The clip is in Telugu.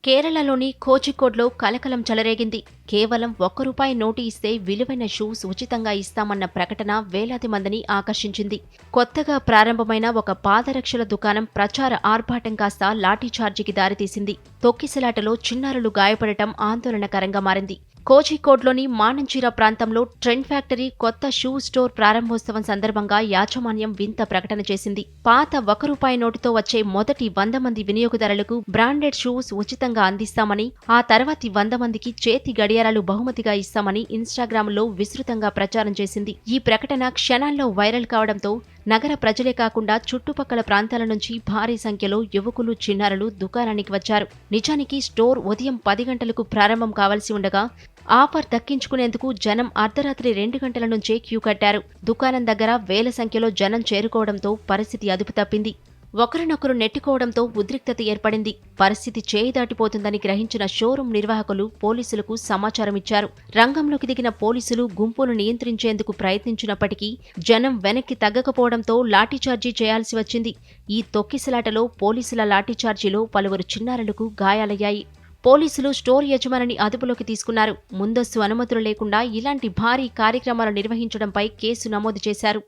కేరళలోని కోజికోడ్లో కలకలం చెలరేగింది. కేవలం ₹1 నోటు ఇస్తే విలువైన షూస్ ఉచితంగా ఇస్తామన్న ప్రకటన వేలాది మందిని ఆకర్షించింది. కొత్తగా ప్రారంభమైన ఒక పాదరక్షల దుకాణం ప్రచార ఆర్భాటం కాస్త లాఠీచార్జికి దారితీసింది. తొక్కిసలాటలో చిన్నారులు గాయపడటం ఆందోళనకరంగా మారింది. కోజికోడ్లోని మానంచిరా ప్రాంతంలో ట్రెండ్ ఫ్యాక్టరీ కొత్త షూ స్టోర్ ప్రారంభోత్సవం సందర్భంగా యాజమాన్యం వింత ప్రకటన చేసింది. పాత ₹1 నోటుతో వచ్చే మొదటి 100 మంది వినియోగదారులకు బ్రాండెడ్ షూస్ ఉచితంగా అందిస్తామని, ఆ తర్వాతి 100 మందికి చేతి గడియారాలు బహుమతిగా ఇస్తామని ఇన్స్టాగ్రామ్లో విస్తృతంగా ప్రచారం చేసింది. ఈ ప్రకటన క్షణాల్లో వైరల్ కావడంతో నగర ప్రజలే కాకుండా చుట్టుపక్కల ప్రాంతాల నుంచి భారీ సంఖ్యలో యువకులు, చిన్నారులు దుకాణానికి వచ్చారు. నిజానికి స్టోర్ ఉదయం 10 గంటలకు ప్రారంభం కావాల్సి ఉండగా ఆఫర్ దక్కించుకునేందుకు జనం అర్ధరాత్రి 2 గంటల నుంచే క్యూ కట్టారు. దుకాణం దగ్గర వేల సంఖ్యలో జనం చేరుకోవడంతో పరిస్థితి అదుపు తప్పింది. ఒకరినొకరు నెట్టుకోవడంతో ఉద్రిక్తత ఏర్పడింది. పరిస్థితి చేయి దాటిపోతుందని గ్రహించిన షోరూం నిర్వాహకులు పోలీసులకు సమాచారమిచ్చారు. రంగంలోకి దిగిన పోలీసులు గుంపును నియంత్రించేందుకు ప్రయత్నించినప్పటికీ జనం వెనక్కి తగ్గకపోవడంతో లాఠీచార్జీ చేయాల్సి వచ్చింది. ఈ తొక్కిసలాటలో పోలీసుల లాఠీచార్జీలో పలువురు చిన్నారులకు గాయాలయ్యాయి. పోలీసులు స్టోర్ యజమానిని అదుపులోకి తీసుకున్నారు. ముందస్తు అనుమతులు లేకుండా ఇలాంటి భారీ కార్యక్రమాలు నిర్వహించడంపై కేసు నమోదు చేశారు.